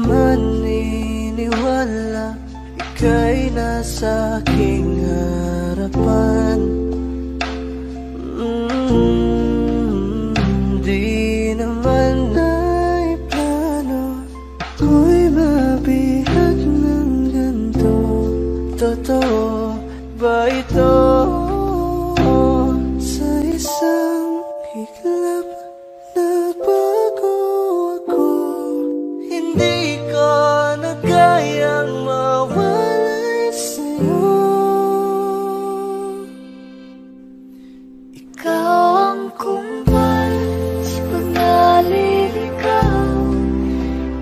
maniniwala ika'y nasa aking harapan. Di naman ay plano ko'y mabihag ng ganito. Totoo ba ito? Sa isang iglap nagbago ako. Hindi ko na kayang mawalay sa'yo. Ikaw ang kumpal sa pag-aliligaw.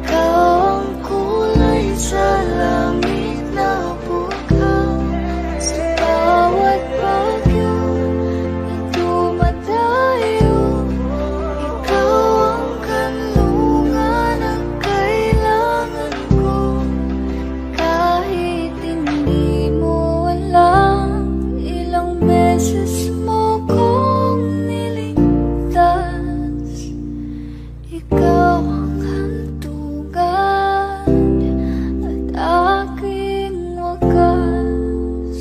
Ikaw ang kulay sa langit na bukaw. Sa bawat bagyo na dumadayo, ikaw ang kanlungan ang kailangan ko. Kahit hindi mo alam, ilang beses mo kong niligtas. Ikaw ang hantugan at aking wagas.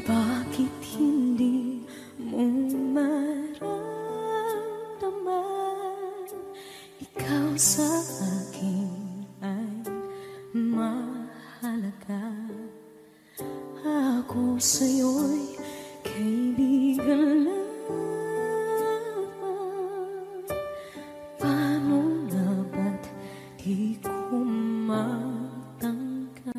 Bakit hindi mo maramdaman? Ikaw sa akin ay mahalaga. Ako sa'yo'y kaibigan lamang. Paano nga ba't di ko matanggap?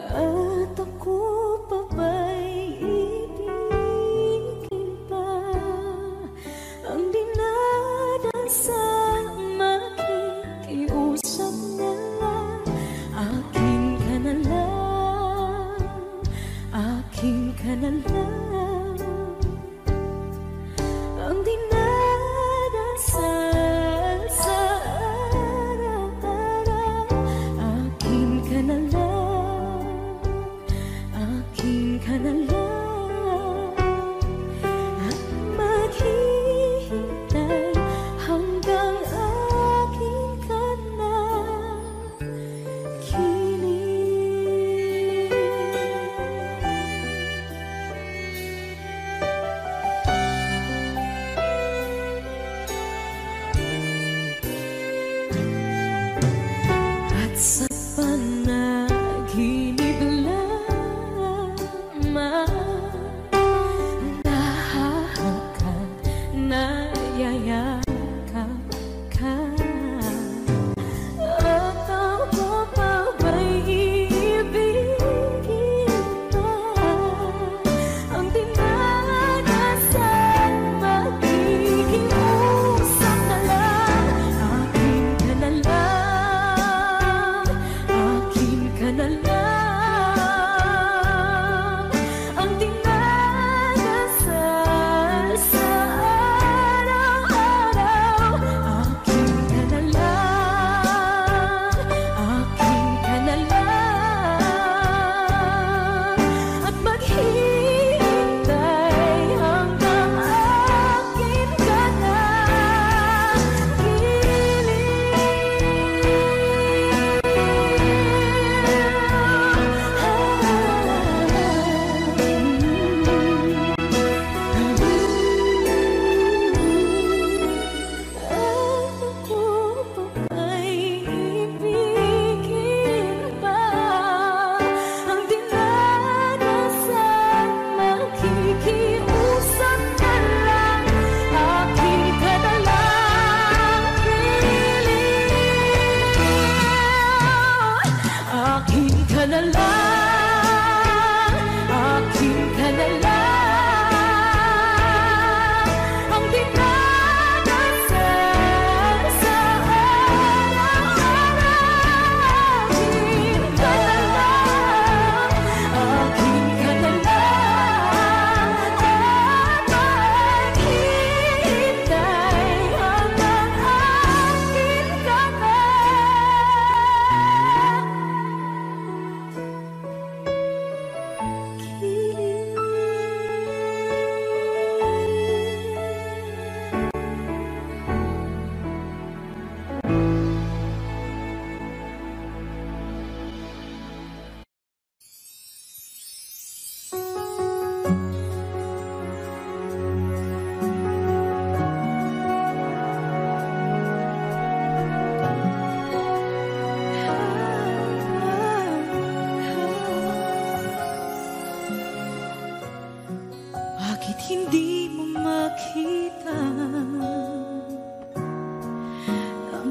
At ako pa ba'y ibigin pa? Ang dinadasal makikiusap na lang. Akin ka na lang, akin ka na lang. Ang dinadasal sa araw-araw. Akin ka na lang, akin ka na lang. At maghihintay hanggang akin ka na kilig. At sa panaginip lamang, nahahagkan, nayayakap ka. At ako pa ba'y iibigin pa? Ang dinadasal makikiusap na lang. Akin ka na lang, akin ka na lang. Ang dinadasal sa araw-araw.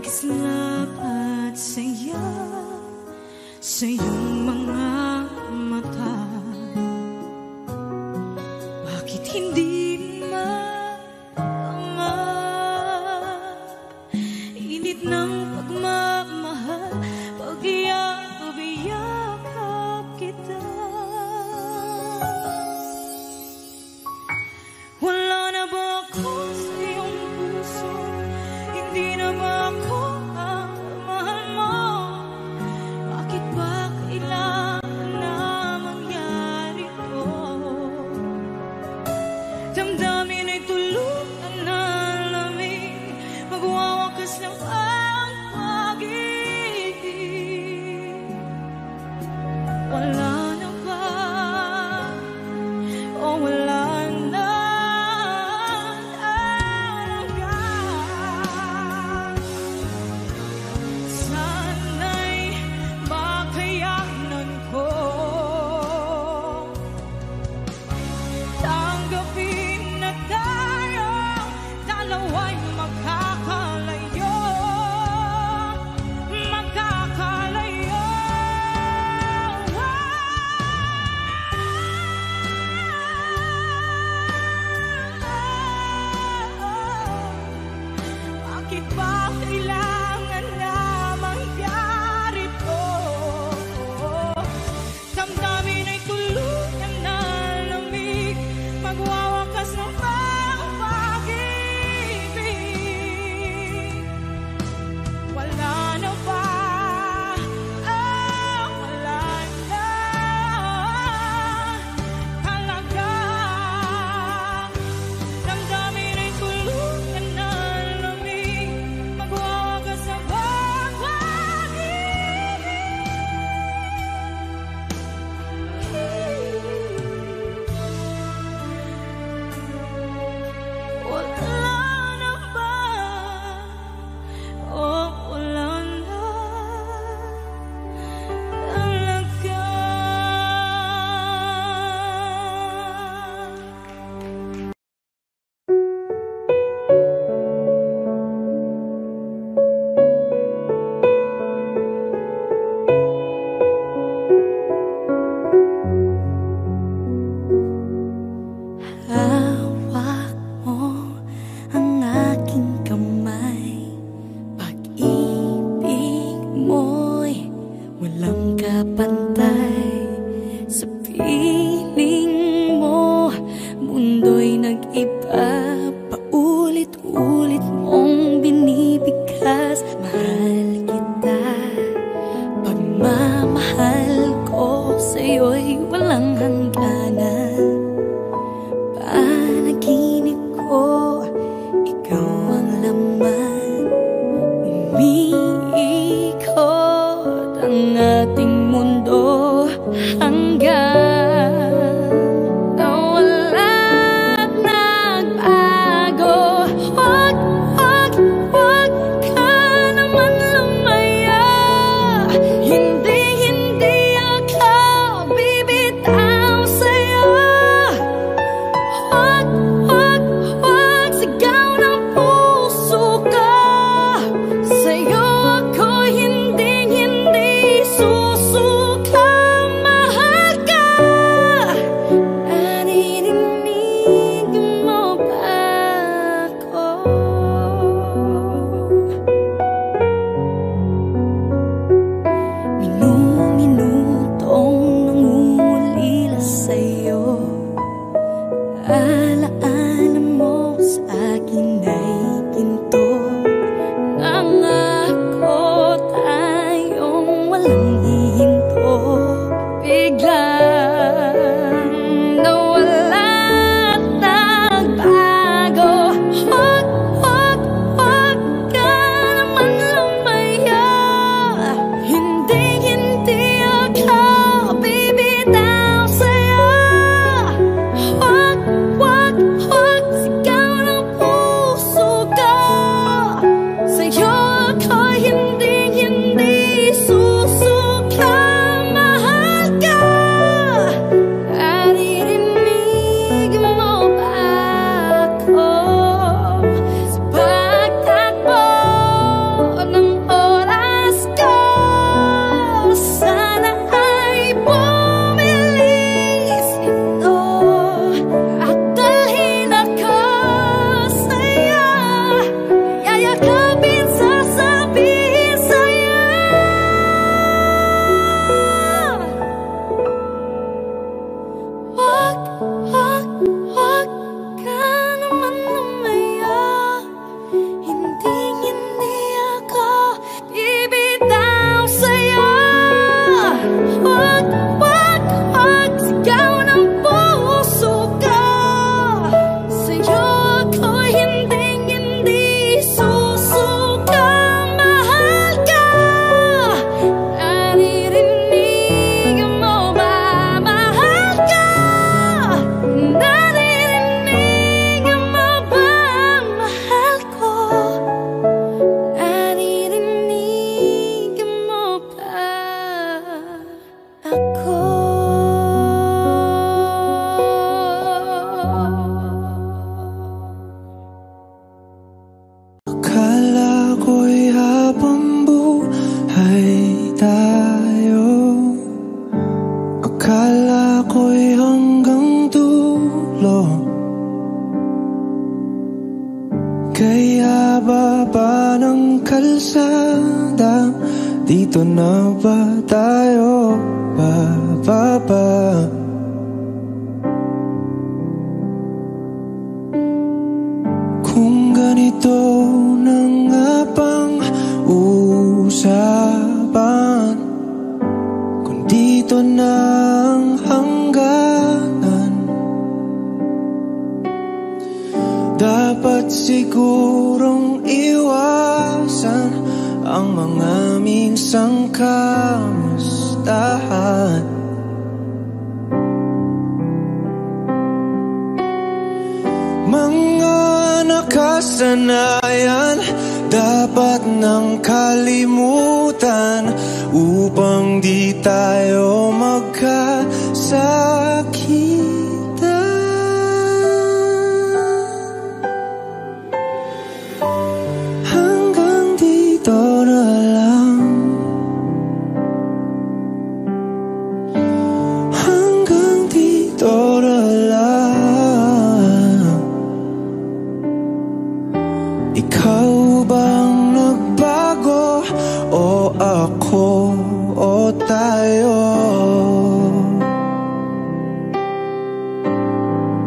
Kislap at saya sa iyong mga mata. Bakit hindi init ng pagmamahal pag iyakap kita? Wala na ba ako sa iyong puso? Hindi na ba ako ang mahal mo? Bakit ba kailangan na mangyari to? Damdamin ay tuluyan na lamig, magwawakas ng ang pag-ibig. Wala na ba? O wala na? Sana'y makayanan ko tanggapin na tayo dalawa'y magkakalayo. Bakit ba kailangan na mangyari to? Damdamin ay tuluyan na lamig, magwawakas ng pag-ibig. Wala na ba? Wala na talaga. Damdamin ay tuluyan na lamig, magwawakas ng pag-ibig. Wala na ba? Wala na talaga. Hawak mo ang aking kamay, pag-ibig mo'y walang kapantay. Sa piling mo, mundo'y nag-iba, paulit-ulit mong binibigkas. Mahal kita, pagmamahal ko sa'yo'y walang hangganan. Panaginip ko, ikaw ang laman. Umiikot ang ating mundo hanggang nawala at nagbago. Wag ka naman lumaya. Hindi ako bibitaw sa'yo. Wag sigaw ng puso ka. Sa'yo ako hindi susuka. Mahal ka. Naririnig mo ba ako? Minutong nangungulila sa'yo. Alaala mo sa akin ay ginto. Nangako tayong walang hihinto. Biglang nawala at nagbago. Wag ka naman lumaya. Hindi ako bibitaw sa'yo. Wag sigaw ng puso Kaya baba ng kalsada, dito na ba tayo bababa? Kung ganito na nga bang usapan, kung dito na ang hangganan, dapat sigurong iwasan ang mga minsang kamustahan. Mga nakasanayan dapat nang kalimutan upang di tayo magkasakitan. Hanggang dito na lang, hanggang dito na lang. Ikaw bang nagbago o ako o tayo?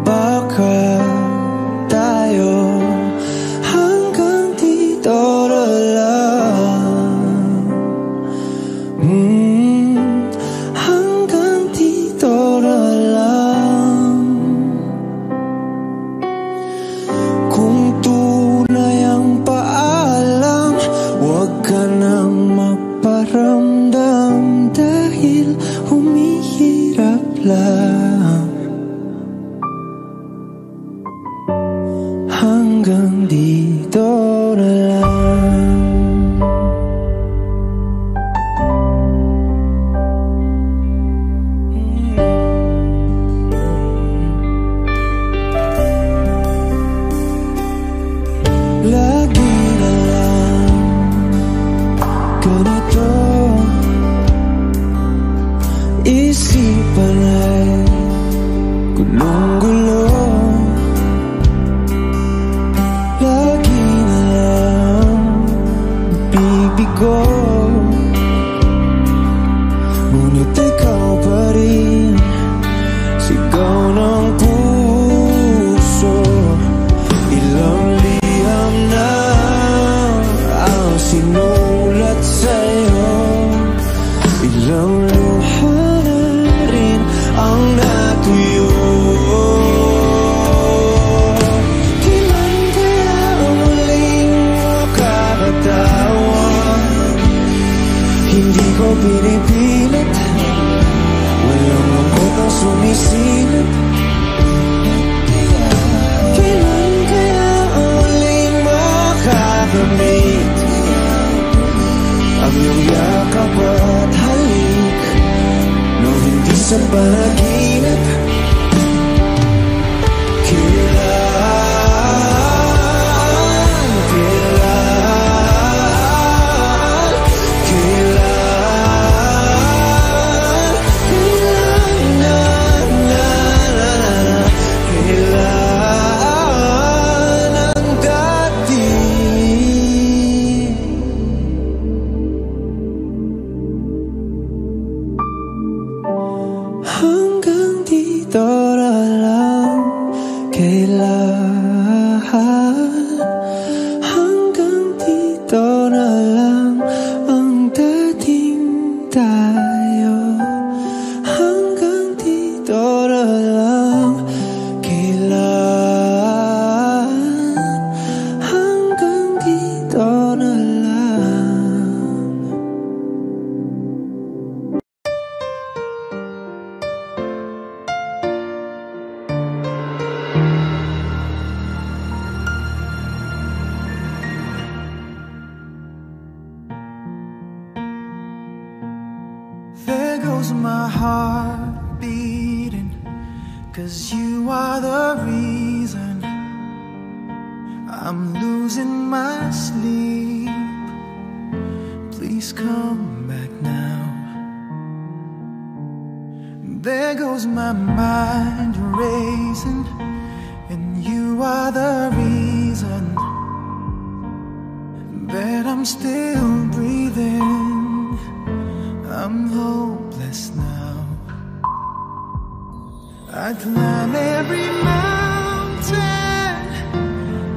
Baka tayo hanggang dito na lang. Hanggang dito na lang. Kung tunay ang paalam, huwag ka nang magparamdam dahil humihirap lang. Hanggang dito na lang. Lagi na lang ganito, isipan ay gulong-gulo. Lagi na lang bibigo, ngunit ikaw pa rin sigaw ng puso. Ilang liham na ang sinulat sa'yo, ilang luha na rin ang natuyo. Kailan kaya ang muling makakatawa? Hindi ko pinipilit, walang lungkot ang sumisilip. Kailan kaya ang muling makakamit ang iyong yakap at halik, nung hindi sa panaginip? Kailan, kailan, kailan, kailan na, kailan ang dati? Hanggang dito na lang, kailan? Hanggang dito na lang ang dating tayo. Hanggang dito na lang, kailan? Hanggang dito na lang. There goes my heart beating, 'cause you are the reason I'm losing my sleep. Please come back now. There goes my mind racing, and you are the reason I'm still breathing. I'm hopeless now. I'd climb every mountain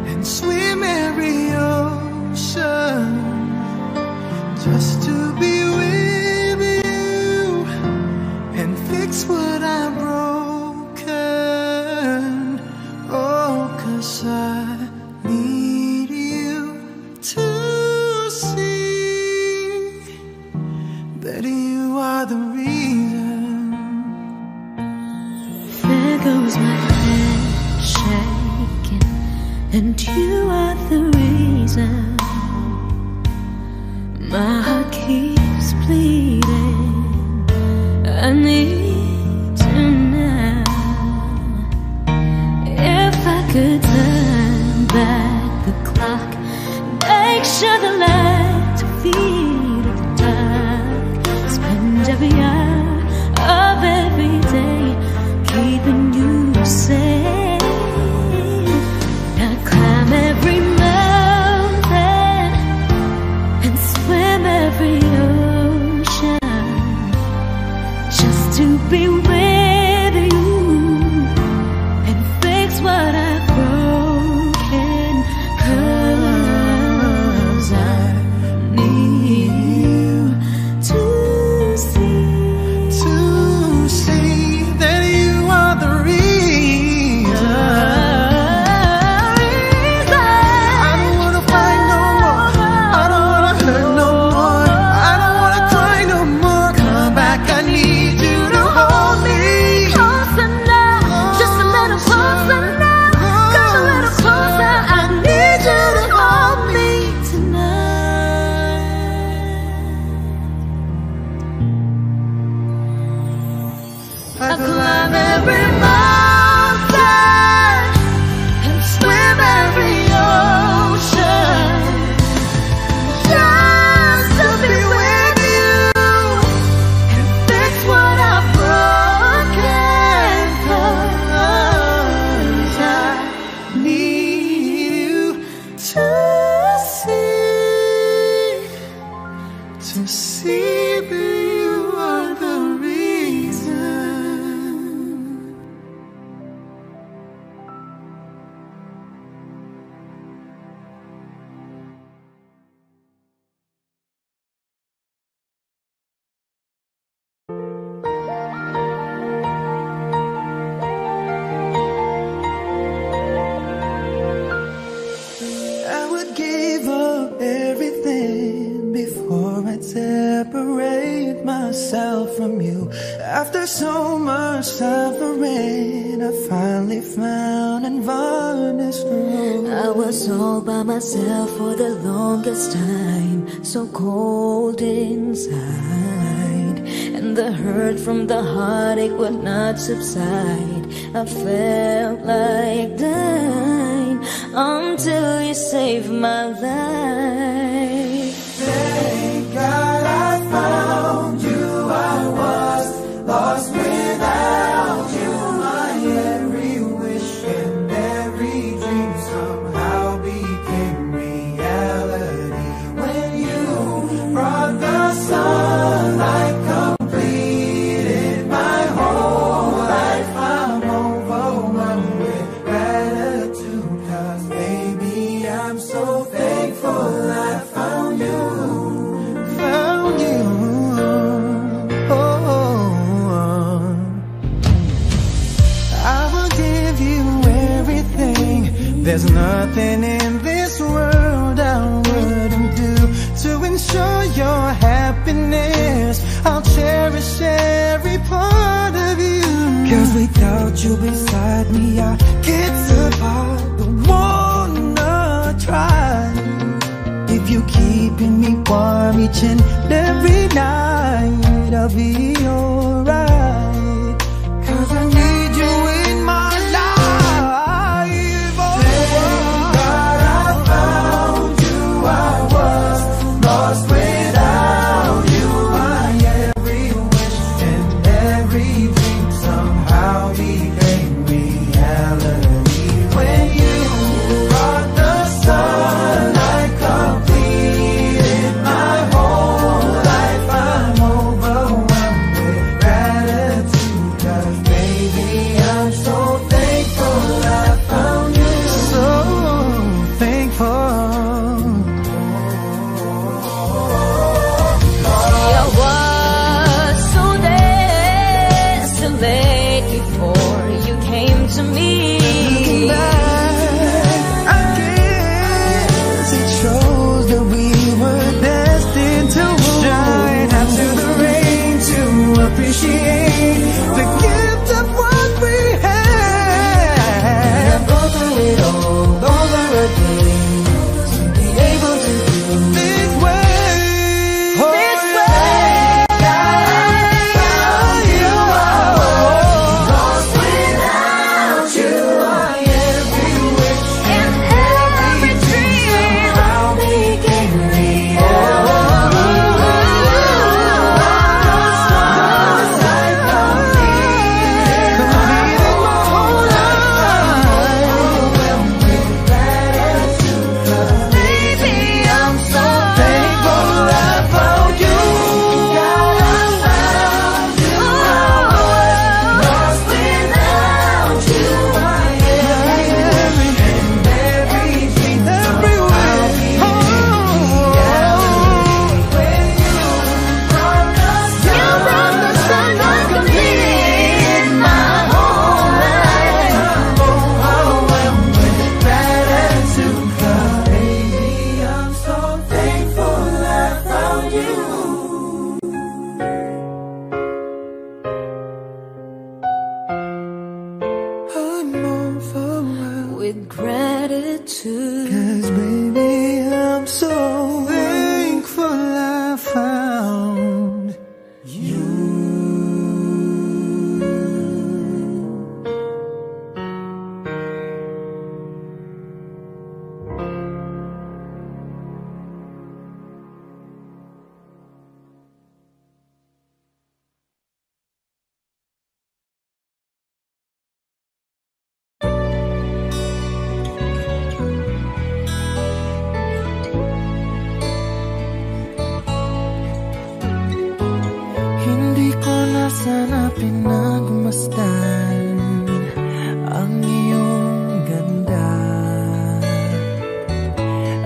and swim every ocean just to be with you and fix what I've broken. Oh, 'cause I need you to see that you are the reason. There goes my head shaking, and you are the reason. My heart keeps bleeding. I need you now. If I could turn back the clock, make sure the lights are feet of the dark, spend every hour of every day keeping you safe. I'd climb every mountain and swim every ocean just to be with you and fix what I've broken. 'Cause I need you to see that you are the reason. I don't wanna fight no more. I don't wanna hurt no more. I don't wanna cry no more. Come back, I need you to hold me. Closer now, just a little closer now. Come a little closer, I need you to hold me tonight. I climb every mountain and swim every ocean just to be with you and fix what I've broken. 'Cause I need you to see that you are the reason. I would give up everything before I'd separate myself from you. After so much suffering, I finally found and varnished the road. I was all by myself for the longest time, so cold inside, and the hurt from the heartache would not subside. I felt like dying until you saved my life. Thank God I found you. I was lost without you. My every wish and every dream somehow became reality. When you brought the sunlight, completed my whole life. I'm overwhelmed with gratitude, 'cause baby, I'm so thankful I found you. Found you. Oh, I will give you everything. There's nothing in this world I wouldn't do to ensure your happiness. I'll cherish every part of you. 'Cause without you beside me, I can't survive. Don't wanna try. If you keeping me warm each and every night, I'll be alright. 'Cause I need you in my life. Oh, thank God I found you. I was lost without you. My every wish and every dream somehow became reality. When you brought the sunlight, complete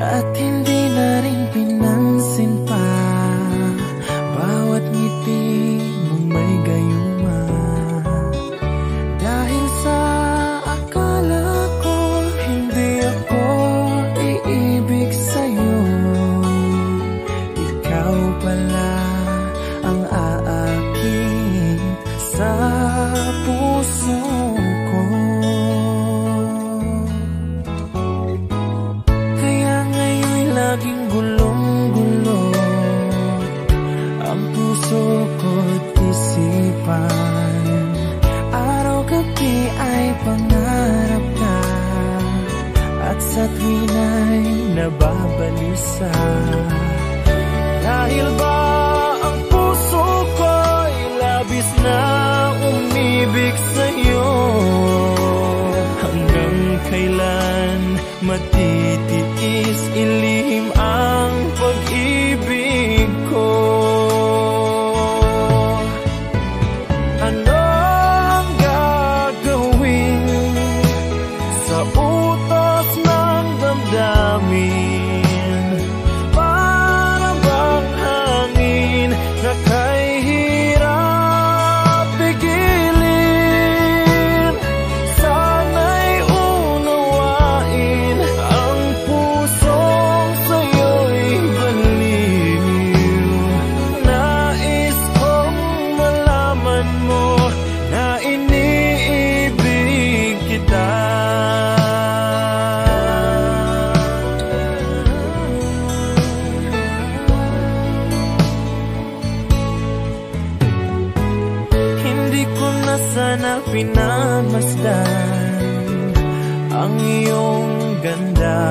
at hindi na rin pinansin pa bawat ngiti mong may gayuma. Dahil sa akala ko hindi ako iibig sa'yo, ikaw pala ang aakit sa puso ko. Kaya ngayon'y laging gulong-gulo ang puso ko't isipan. Araw-gabi ay pangarap ka at sa tuwina'y nababalisa. Dahil ba ang puso ko'y labis na umibig sa'yo? Hanggang kailan matitiis ilihim ang pag-ibig ko? Ano ang gagawin sa utos ng damdamin? Para bang hangin na kay hirap pigilin? Sana'y unawain ang pusong sa'yo'y baliw. Nais kong malaman mo na iniibig kita. Hindi ko na sana pinamasdan ang iyong ganda,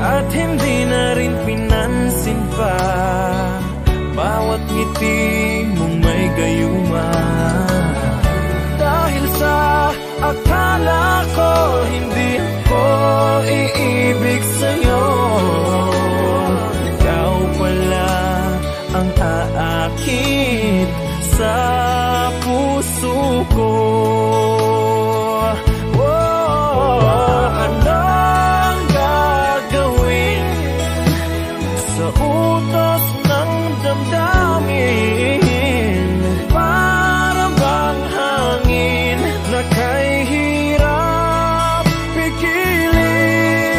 at hindi na rin pinansin pa bawat ngiti mong may gayuma. Dahil sa akala ko hindi ko iibig sa'yo, ikaw pala ang aakit sa puso ko. Ano ang gagawin sa utos ng damdamin? Para bang hangin na kay hirap pigilin?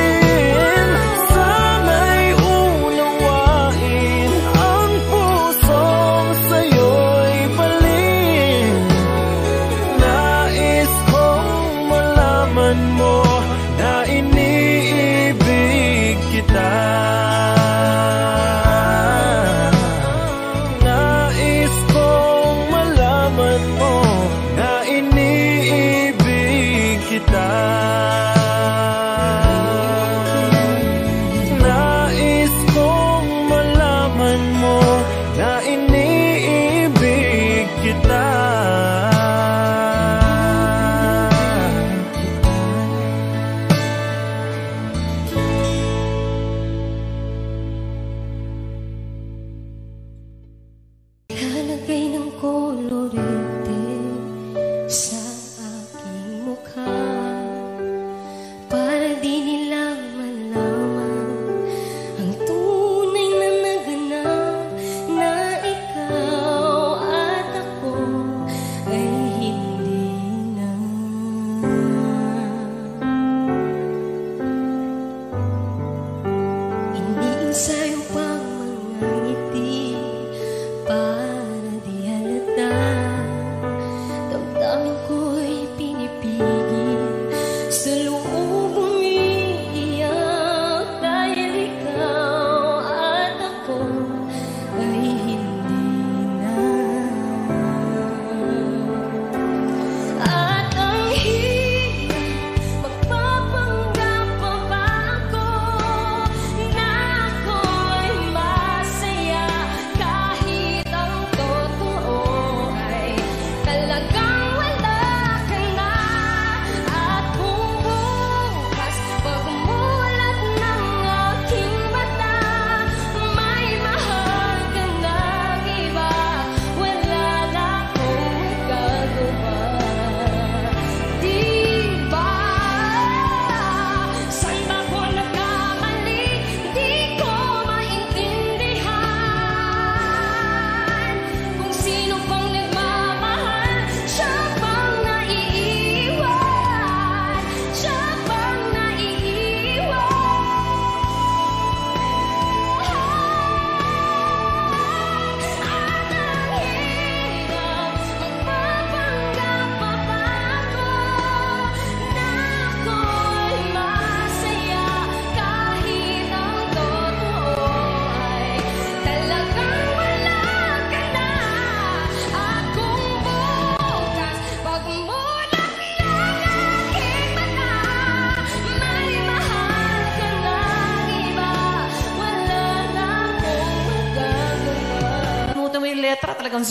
letra, talagang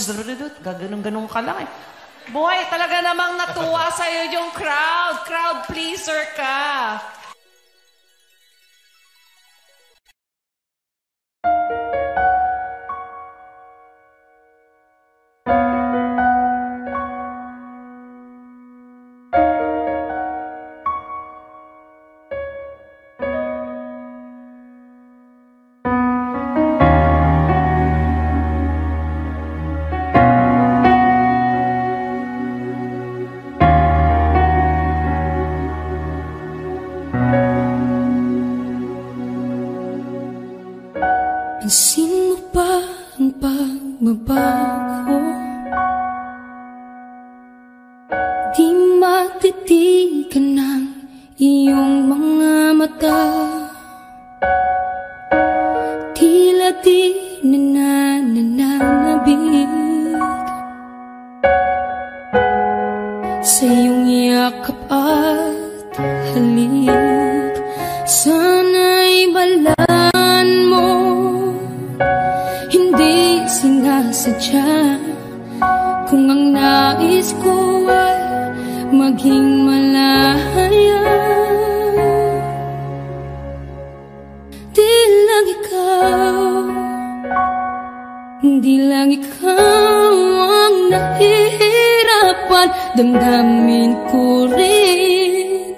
gaganong-ganong ka lang eh. Boy, talaga namang natuwa sa'yo yung crowd. Crowd pleaser ka. Pansin mo ba ang pagbabago? Di matitigan ng iyong mga mata. Tila di nananabig sa iyong yakap at halik. Sana'y balaan mo, hindi sinasadya. Kung ang nais ko ay maging malaya, di lang ikaw, di lang ikaw ang nahihirapan. Damdamin ko rin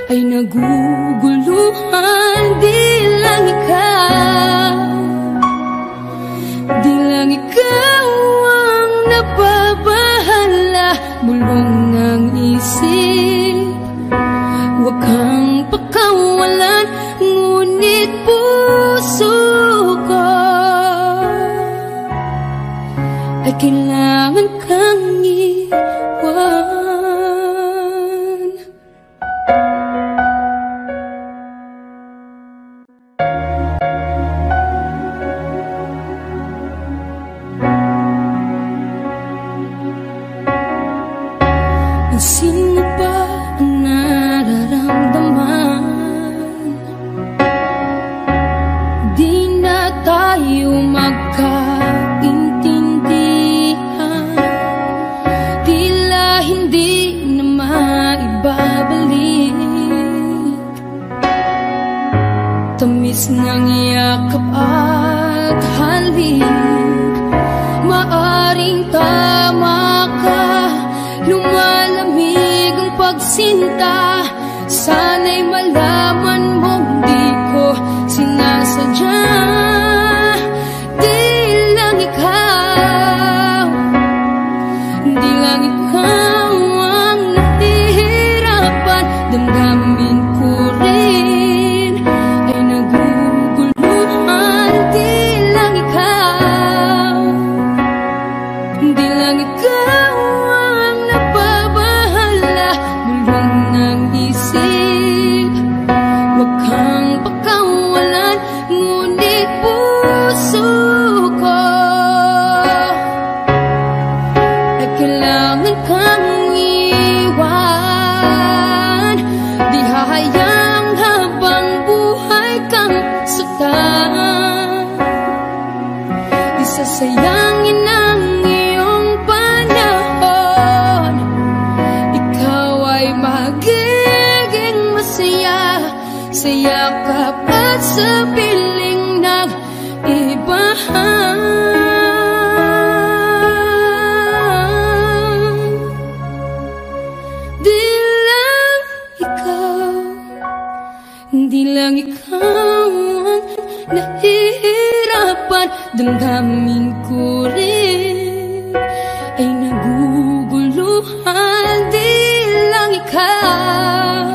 ay naguguluhan. Di lang ikaw, di lang ikaw ang nababahala. Bulong ng isip, huwag kang pakawalan, ngunit puso ko ay kailangan kang iwan. Pansin mo ba ang nararamdaman? Di na tayo magkaintindihan. Tila hindi na maibabalik tamis ng yakap at halik. Maaring tama ka, lumalamig ang pagsinta. Sana'y malaman mong di ko sinasadya. Di lang ikaw, di lang ikaw ang nahihirapan. Damdamin ko rin ay naguguluhan. Di lang ikaw, di lang ikaw ang nababahala. Bulong ng isip, huwag kang pakawalan, ngunit puso ko ay kailangan kang iwan. Di hahayang habang buhay kang saktan. Di sasayangin ang iyong panahon. Ikaw ay magiging masaya sa yakap at sa piling ng iba. Di lang ikaw, di lang ikaw ang nahihirapan. Damdamin ko rin ay naguguluhan. Di lang ikaw,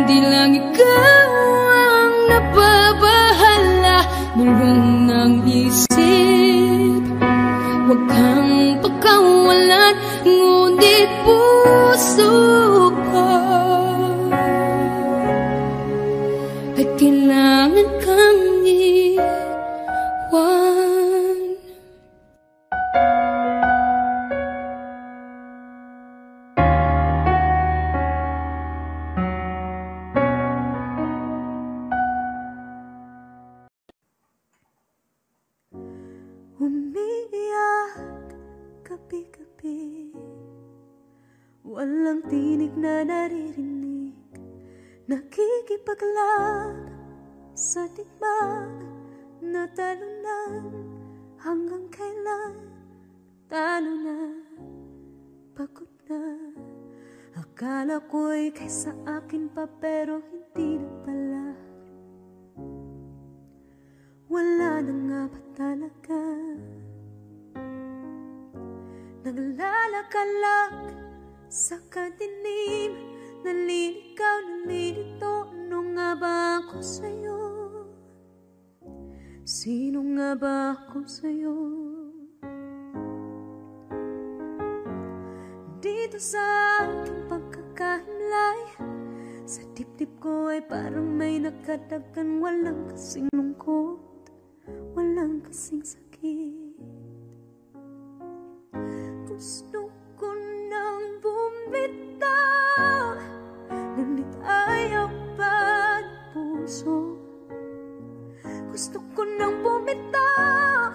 di lang ikaw ang nababahala. Bulong ng isip, huwag kang pakawalan, ngunit puso ko ay kailangan kang iwan. gabi-gabi, walang tinig na naririnig, nakikipaglaban sa tikman na talunan. Hanggang kailan talo na, pagod na. Akala ko'y kaysa akin pa, pero hindi na pala. Wala na nga ba talaga? Naglalakalag sa kadilim, naliligaw, nalilito. Ano nga ba ako sa'yo? Sino nga ba ako sa'yo? Dito sa aking pagkakahimlay, sa dibdib ko ay parang may nakadagan. Walang kasing lungkot, walang kasing sakit. Gusto ko nang bumitaw, ngunit ayaw pa ng puso. Gusto ko nang bumitaw,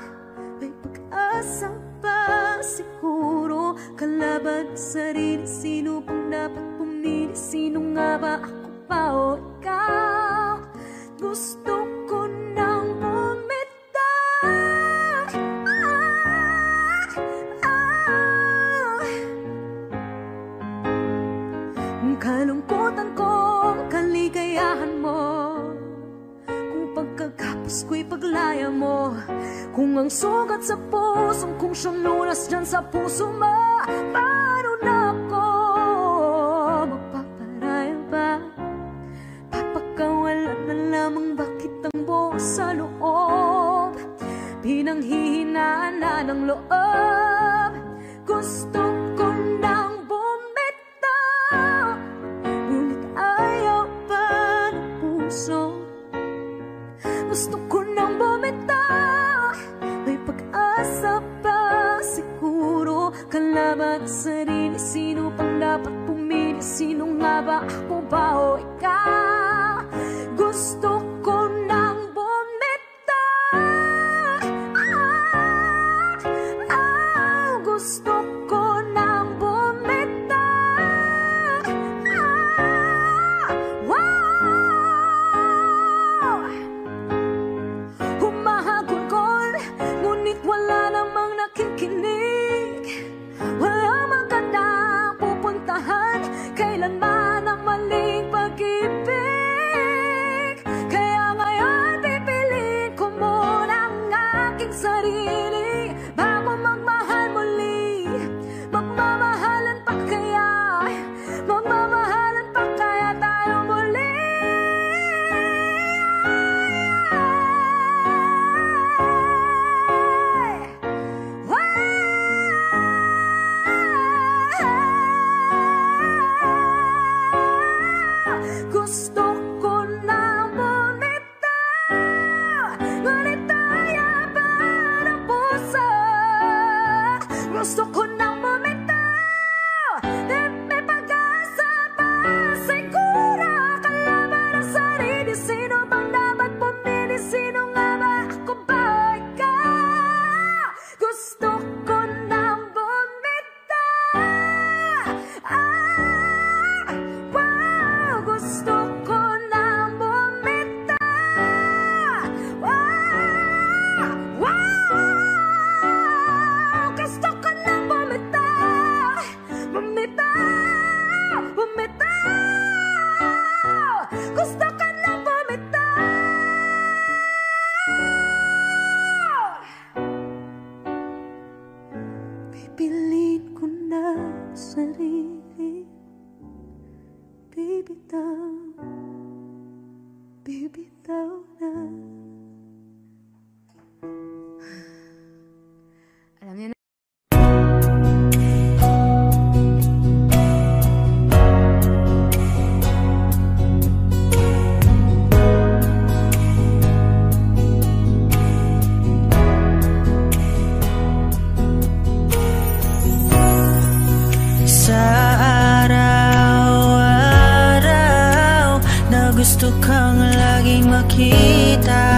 may pag-asa pa siguro. Kalaban sa sarili, sino pang dapat pumili? Sino nga ba, ako pa o ikaw? Gusto ko nang bumitaw, kalungkutan ko, kaligayahan mo. Kung pagkagapos ko'y paglaya mo, kung ang sugat sa pusong kung siyang lunas dyan sa puso mo, paano na ako magpaparaya ba? Papakawalan na lamang, bakit ang buo sa loob? Pinanghihinaan na ng loob. Gusto ko nang bumitaw, ngunit ayaw pa ng puso. Gusto ko nang bumitaw, may pag-asa pa siguro. Kalaban sa sarili, sino pang dapat pumili? Sino nga ba, ako ba o ikaw? Gusto ko nang bumitaw, gusto ko nang bumitaw, humahagulgol, ngunit wala namang nakikinig. Wala magandang pupuntahan, kailanman ang maling pag-ibig. Kaya ngayon pipiliin ko muna ang aking sarili bago magmahal muli. Magmamahalan pa kaya, magmamahalan pa kaya tayo muli? Gusto ko nang bumitaw, ngunit ayaw pa ng puso. Gusto ko nang bumitaw, may pag-asa pa siguro. Kalaban ang sarili, sino bang dapat pumili? Sino nga ba, ako ba o ikaw? Gusto ko nang bumitaw, gusto ko nang bumitaw, gusto ko nang bumitaw, bumitaw, bumitaw, gusto ko nang bumitaw. Pipiliin ko na ang sarili, bibitaw, bibitaw na. Alam niyo na. Sa araw-araw na gusto kang laging makita,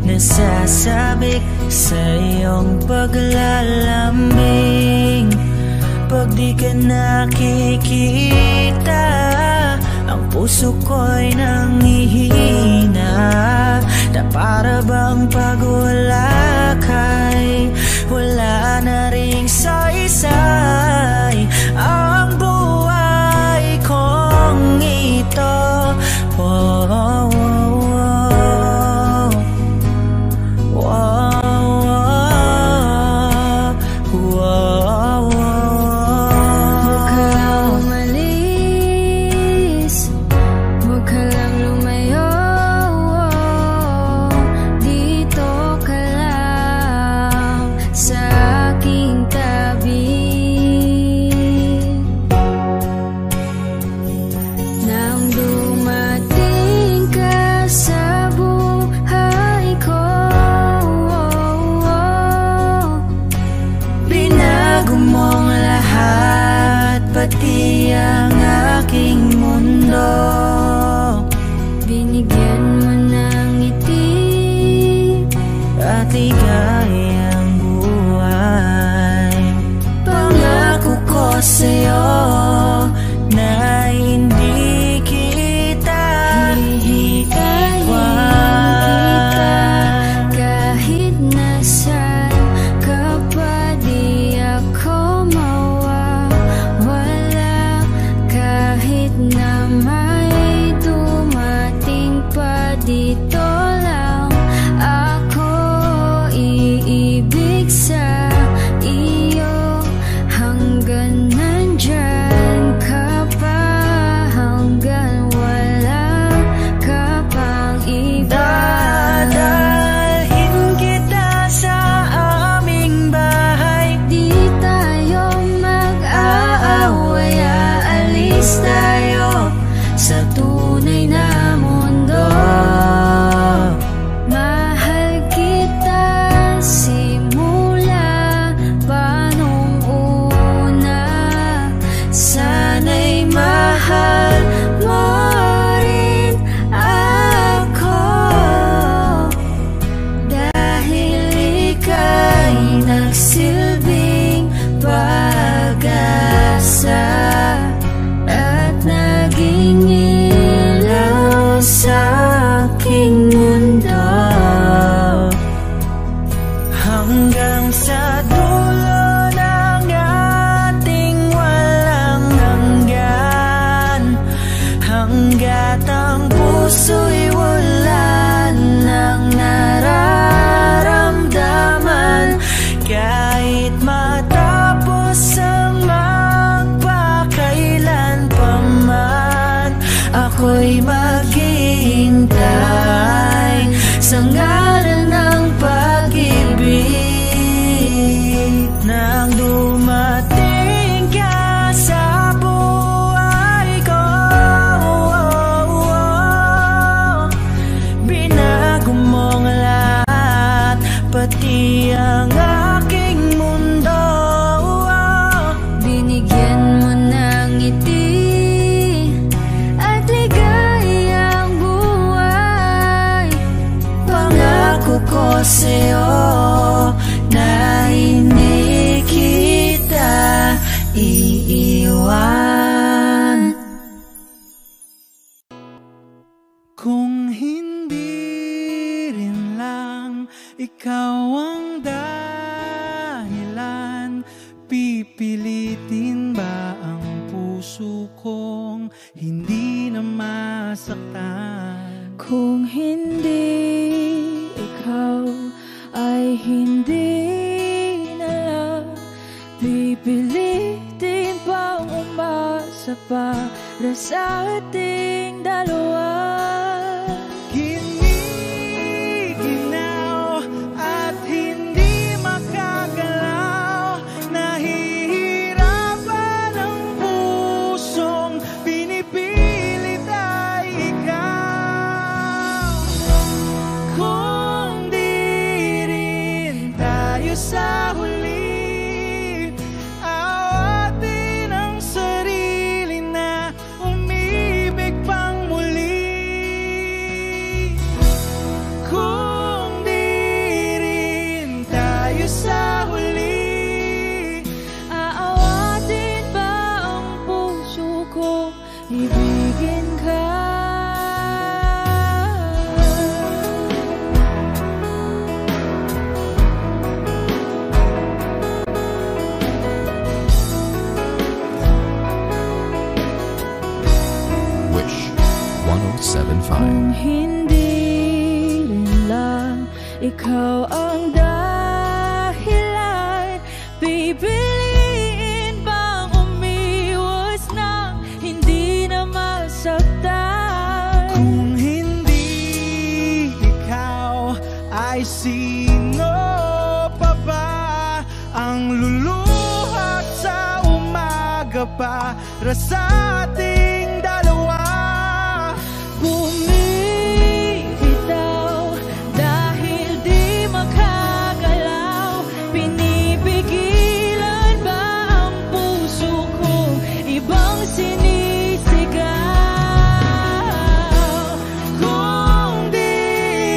na nasasabik sa iyong paglalambing. Pag di ka nakikita, ang puso ko'y nanghihina, na para bang pag wala ka'y wala na ring saysay ang buhay kong ito. Oh, oh, oh, oh, oh, oh, oh. Huwag ka lang umalis, huwag ka lang lumayo, dito ka lang sa aking tabi. Nang dumating ka sa buhay ko, binago mong lahat, pati ang aking mundo. binigyan mo ng ngiti, At ligayang buhay. Pangako ko sa'yo na hindi kita iiwan. kahit nasaan ka pa di ako mawawala, kahit na may dumating pa dito lang ako iibig sa iyo hanggang nandyan ka pa, hanggang wala ka pang iba. Dadalhin kita sa aming bahay. Di tayo mag-aaway, aalis tayo sa tunay na mundo. Mahal kita simula pa nung una, Sana'y mahal mo rin ako, dahil ika'y nagsilbing pag-asa at naging ilaw sa aking mundo. Hanggang sa dulo ng ating walang hanggan, hanggat ang puso'y wala nang nararamdaman. Kahit matapos ang magpakailan pa man, ako'y maghihintay sa ngalan ng pag-ibig. Nang dumating ka sa buhay ko, binago mong lahat, pati ang aking mundo. binigyan mo ng ngiti at ligayang buhay. Pangako ko sa'yo na hindi kita iiwan. Kung hindi rin lang ikaw ang dahilan, pipilitin ba ang puso kong hindi na masaktan? Kung hindi ikaw ay hindi na lang, pipilitin pang umasa para sa ating dalawa. Giniginaw at hindi makagalaw, nahihirapan ang pusong pinipilit ay ikaw. Kung di rin tayo sa huli, awatin ang sarili na umibig pang muli. ibigin ka. Wish 107.5. Kung hindi rin lang ikaw ang dahilan, pipiliin bang umiwas na hindi na masaktan? Kung hindi ikaw, ay sino pa ba ang luluhat sa umaga para sa ating dalawa? Bumibitaw dahil di makagalaw, pinipigilan ba ang puso kong ibang sinisigaw? Kung di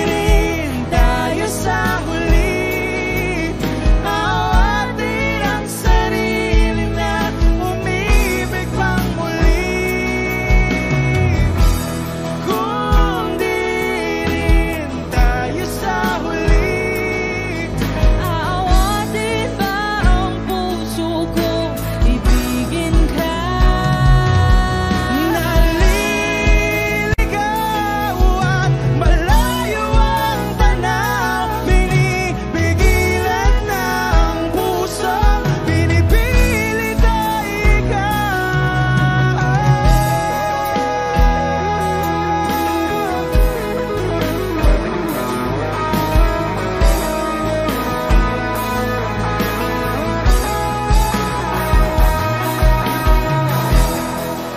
rin tayo sa huli, awatin ang sarili na umibig pang muli. Kung di rin tayo sa huli, Aawatin ba ang puso kong ibigin ka? naliligaw at malayo ang tanaw, binibigilan ng puso, pinipilit ay ikaw.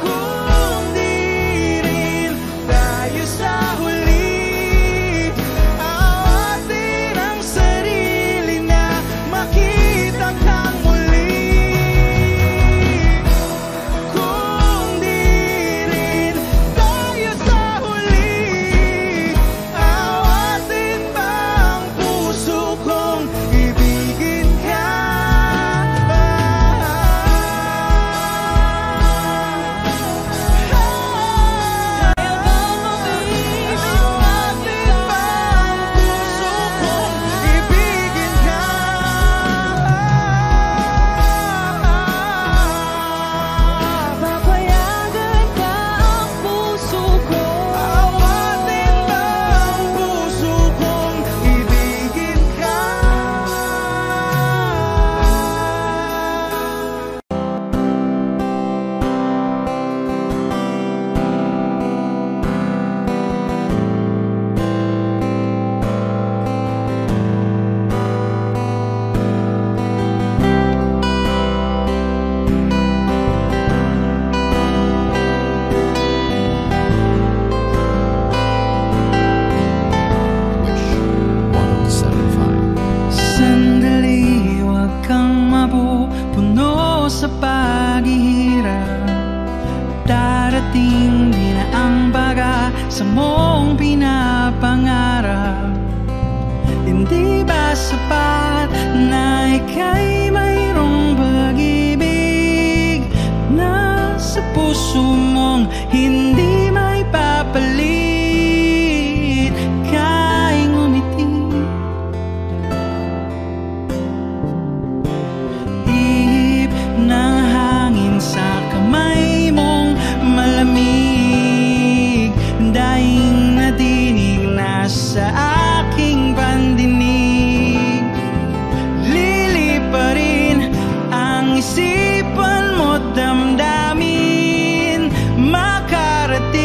Kung di rin tayo sa huli, awatin ang sarili na makita kang muli. Kung di rin tayo sa huli, awatin ba ang puso kong ibigin ka? Awatin ba ang puso kong ibigin ka? Papayagan ba ang puso ko? Awatin ba ang puso kong ibigin ka? Wish 107.5. Sandali, huwag kang mapupuno sa paghihirap. Darating din ang baga sa mong pinapangarap. Hindi ba sapat na ika'y mayroong pag-ibig na sa puso mong hindi may papalit? Ka'y ngumiti, ihip ng hangin sa kamay mong malamig, daing nadinig na sa aking pandinig. Liliparin ang isipan mo, damdamin makarating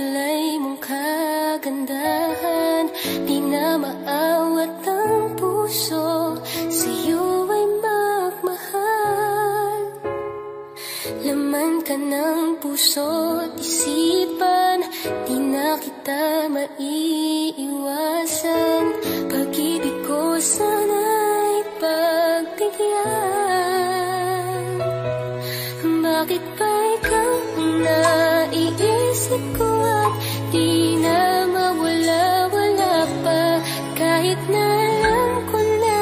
alay mong kagandahan, di na maawat ang puso, sa'yo ay magmahal. Laman ka ng puso't isipan, di na kita maiiwasan. Pag-ibig ko sana'y pagbigyan. Bakit ba ikaw ang naiisip ko at di na mawala-wala pa? Kahit na alam ko na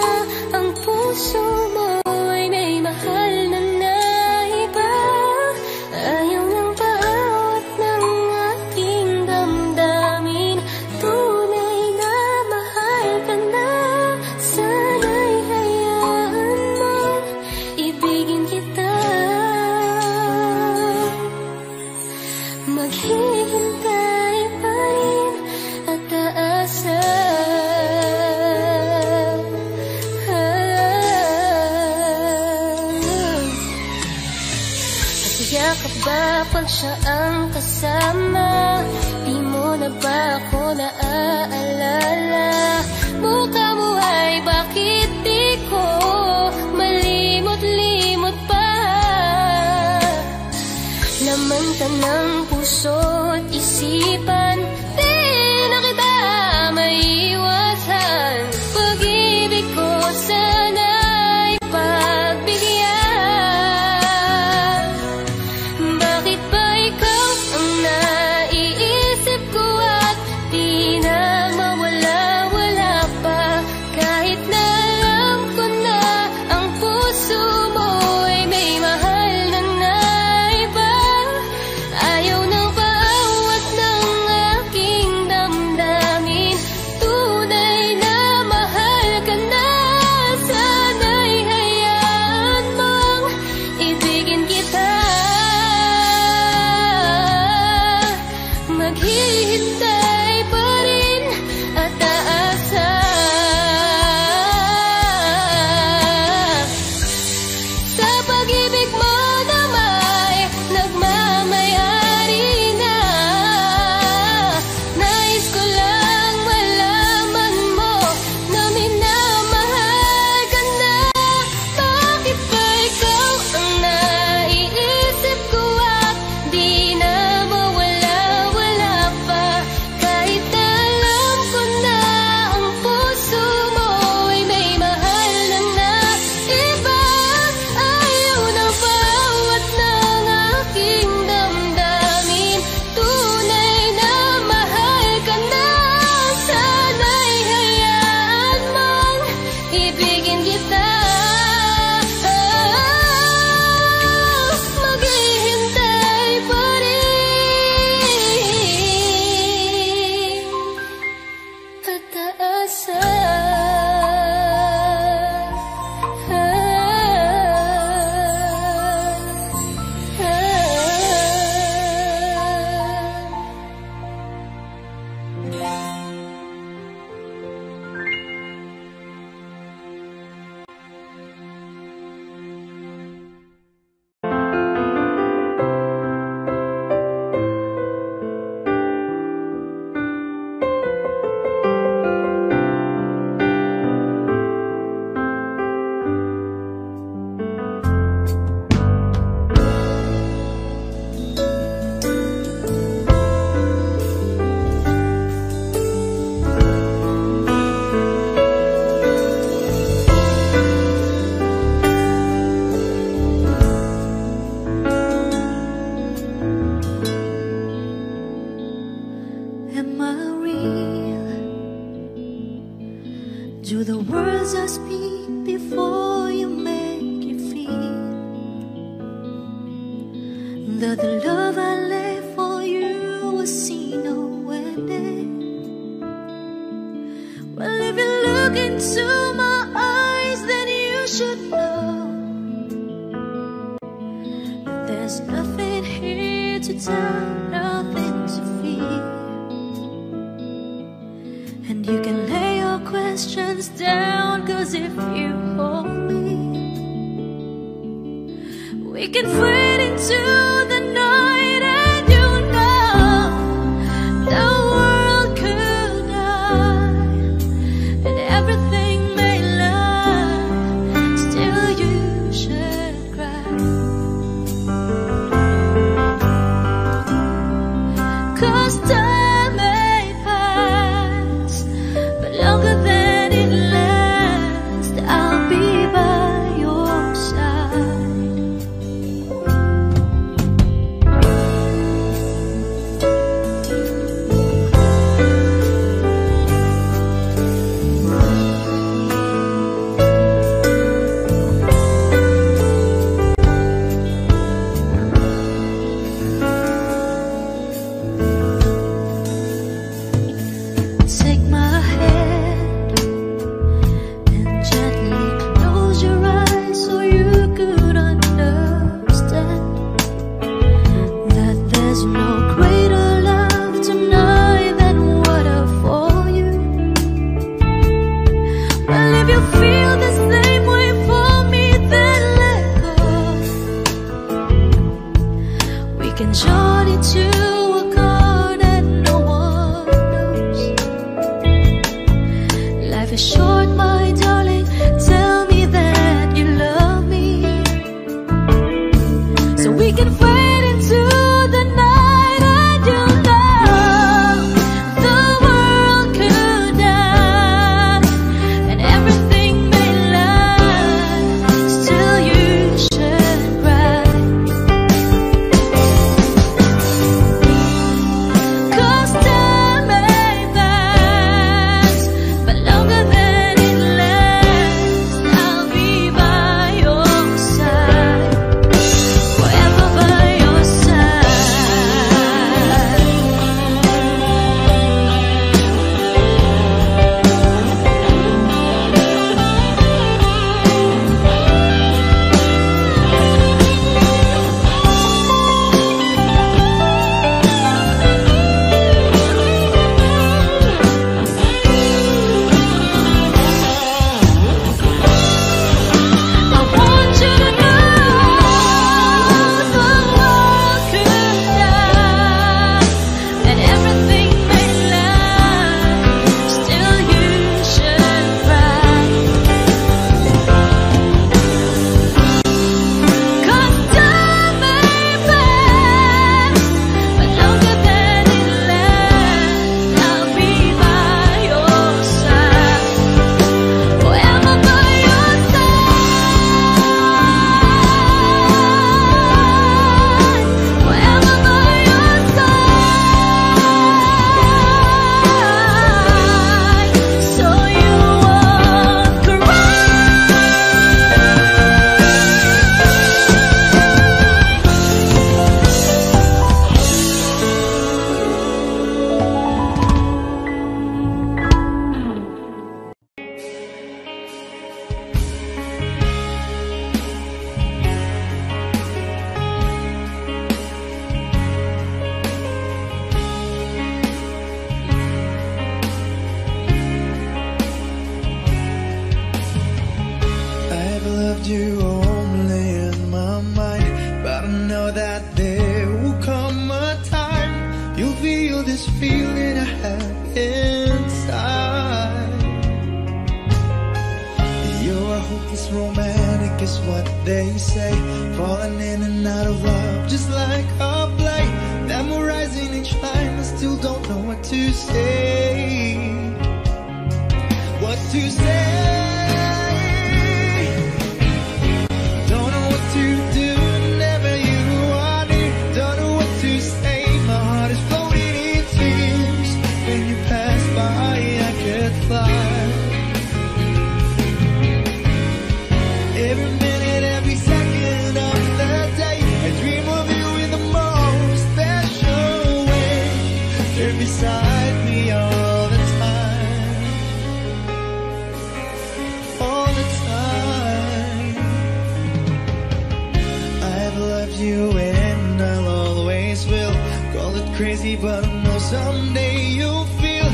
ang puso mo ay may mahal na naiba. Ayaw ng paawat ng aking damdamin, tunay na mahal ka na. Sana'y hayaan mong ibigin kita. Maghihintay pa rin at aasa. Yakap ba pag siya ang kasama? Di mo na ba ako naaalala? Mukha mo ay bakit di ko malimot-limot pa? Laman ka ng puso't isipan, di na kita maiiwasan. Pag-ibig ko sana'y pagbigyan. Bakit ba ikaw ang naiisip ko at di na mawala-wala pa? Kahit na alam ko na ang puso mo ay may mahal na naiba. Ayaw nang paawat ng aking damdamin, tunay na mahal ka na. Sana'y hayaan mong ibigin kita. Maghihintay pa rin at aasa. Sa pag-ibig mo na may nagmamayari na, nais ko lang malaman mo na minamahal ka na. Bakit ba ikaw ang naiisip ko at di na mawala-wala pa? Kahit na alam ko na ang puso mo ay may mahal na naiba. Ayaw na paawat ng aking damdamin, tunay na mahal ka na. Sana'y hayaan mong ibigin kita. Maghihintay pa rin at aasa. Am I real? Do the words I speak before you make you feel that the love I left for you was seen nowhere there? Well, if you look into my eyes, then you should know that there's nothing here to tell, nothing to feel. And you can lay your questions down, 'cause if you hold me, we can fade into the night. And you know you feel the same way for me, then let go. We can journey to a garden no one knows. Life is short, my darling. Tell me that you love me, so we can fade into the night and you'll know the world could die and everything may lie, still you should cry. 'Cause time may pass, but longer than it lasts, I'll be by your side, forever by your side. I want you to know the world could die and everything may lie, still you should cry. 'Cause time may pass, but longer than it lasts, I'll be by your side, forever by your side, forever by your side, so you won't cry. I've loved you only in my mind, but I know that there will come a time you'll feel this feeling I have inside. You're a hopeless romantic is what they say, falling in and out of love just like a play, memorizing each line. I still don't know what to say. What to say? Don't know what to do whenever you are near. Don't know what to say. My heart is floating in tears. When you pass by, I could fly. Every minute, every second of the day, I dream of you in the most special way. You're beside me all the time. All the time. I've loved you and I'll always will. Call it crazy, but I know someday you'll feel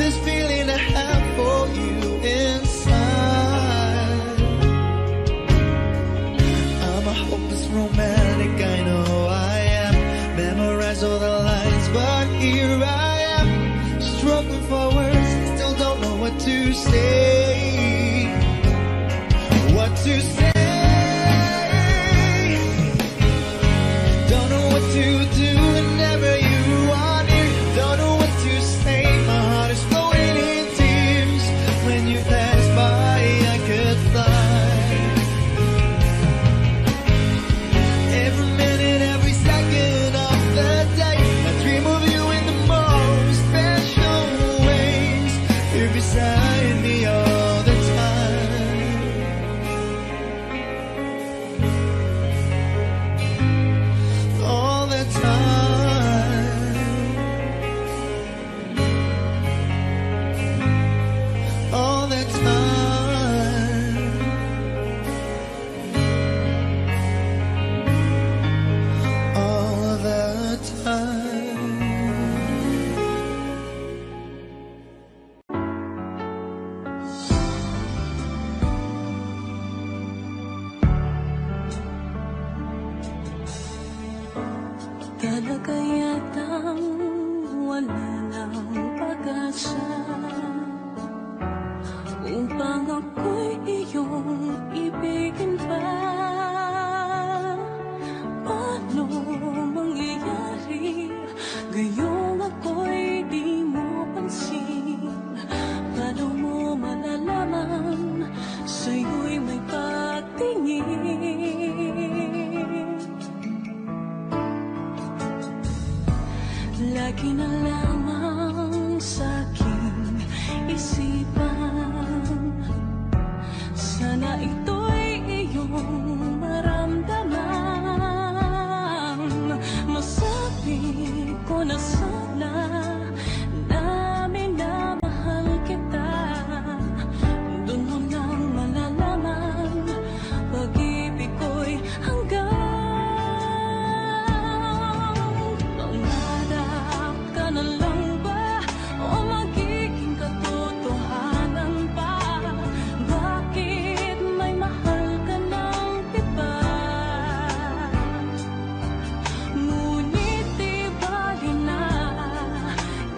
this feeling I have for you inside. I'm a hopeless romantic, I know I am. Memorize all the lines, but here I am, struggling for words, still don't know what to say. What to say? Don't know what to do whenever you are near. Don't know what to say. Sana ito'y iyong maramdaman. Masabi ko na sana na minamahal kita. Doon mo lang malalaman pag-ibig ko'y hanggang pangarap ka na lang ba o magiging katotohanan pa? Bakit may mahal ka ng iba? Ngunit di bali na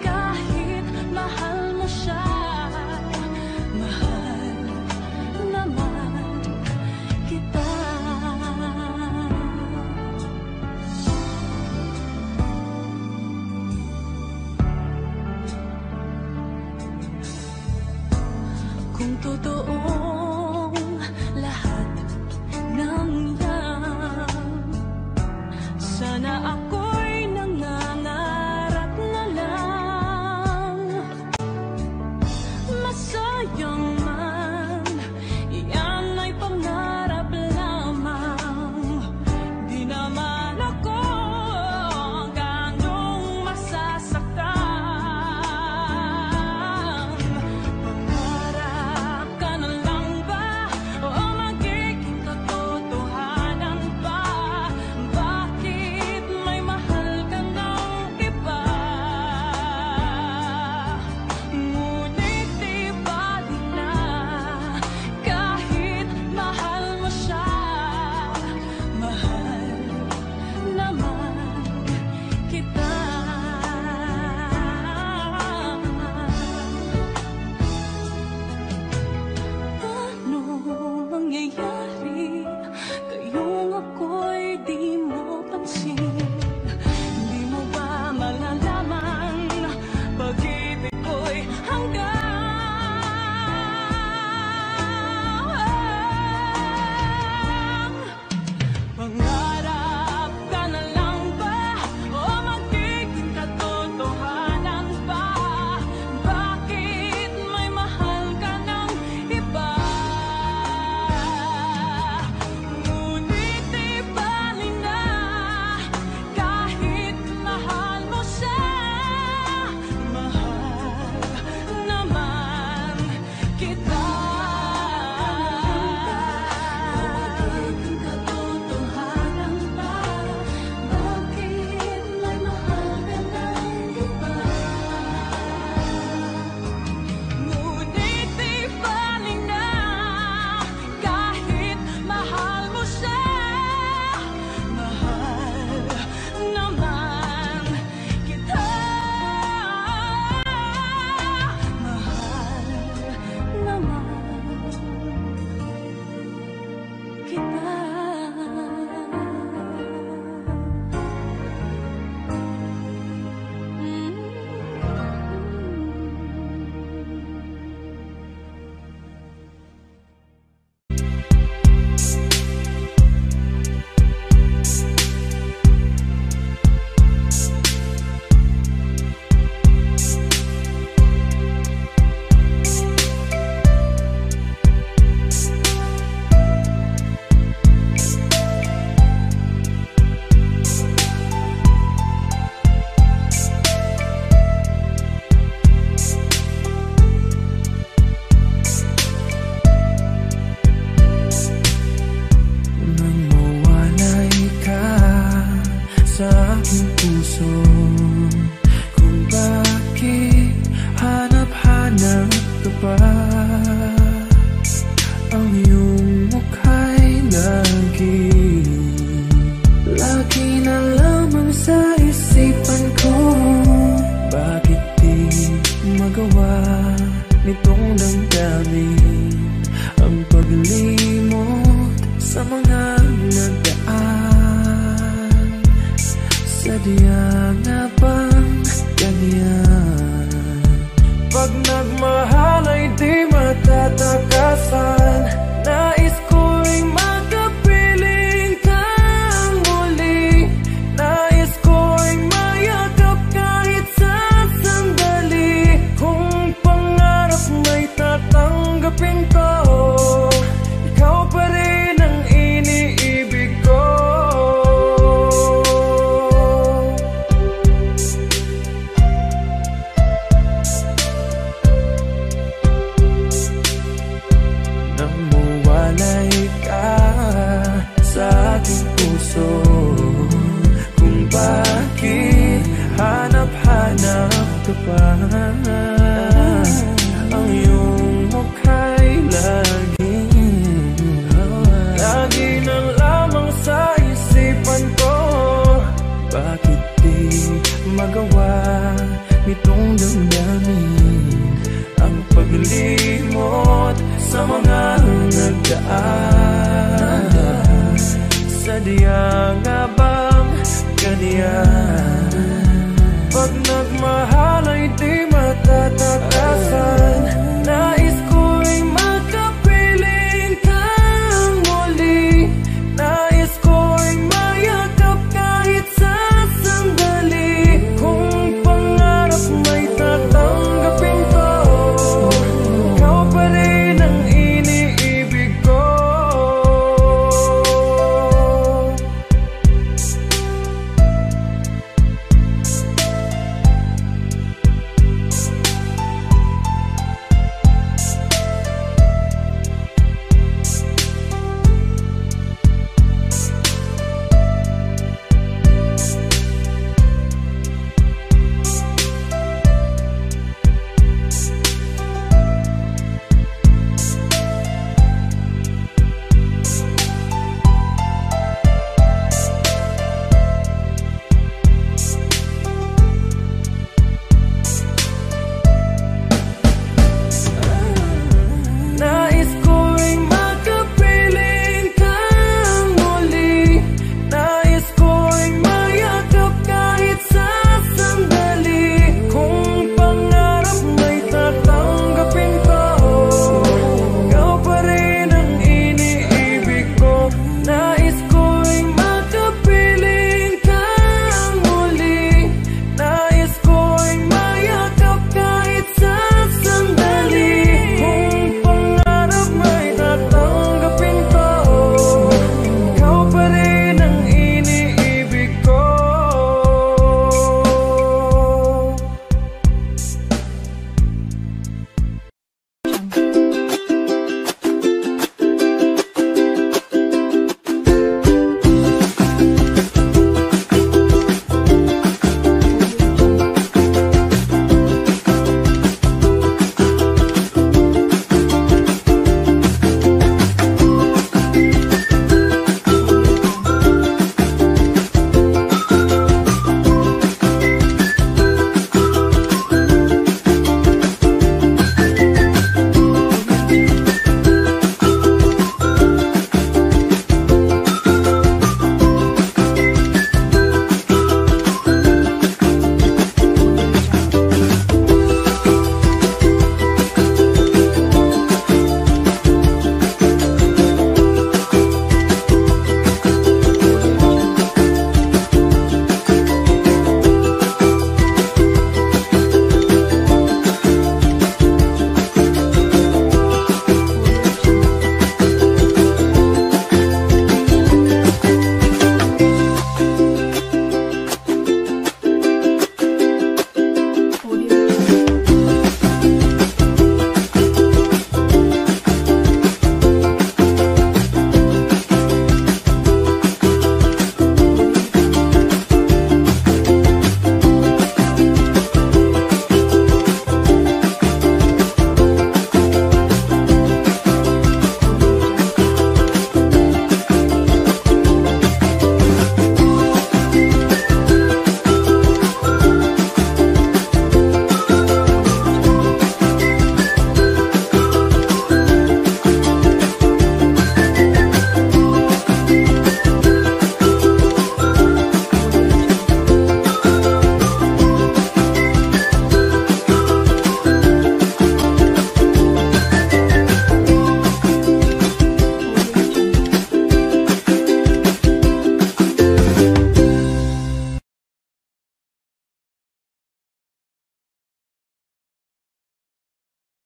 kahit mahal mo siya. Mahal naman kita. Kung totoong lahat ng yan, sana ako'y nangangarap na lang. Masayang man, iyan ay pangarap lamang. Di naman ako ganong masasaktan. Pangarap ka na lang ba o magiging katotohanan pa? Bakit may mahal ka ng iba? Ngunit di bali na kahit mahal mo siya. Mahal naman kita. Ano mangyayari kayong ako'y di mo pansin? Di mo ba malalaman pag-ibig ko'y hanggang pangarap ka na lang ba o magiging katotohanan pa? Bakit may mahal ka ng iba? Ngunit di bali na kahit mahal mo siya. Mahal naman kita. Magiging katotohanan pa? Bakit may mahal ka ng iba? Ngunit di bali na kahit mahal mo siya. Mahal naman kita. Mahal naman kita. Nang mawalay ka sa aking puso, kung bakit hanap-hanap ka pa, ang iyong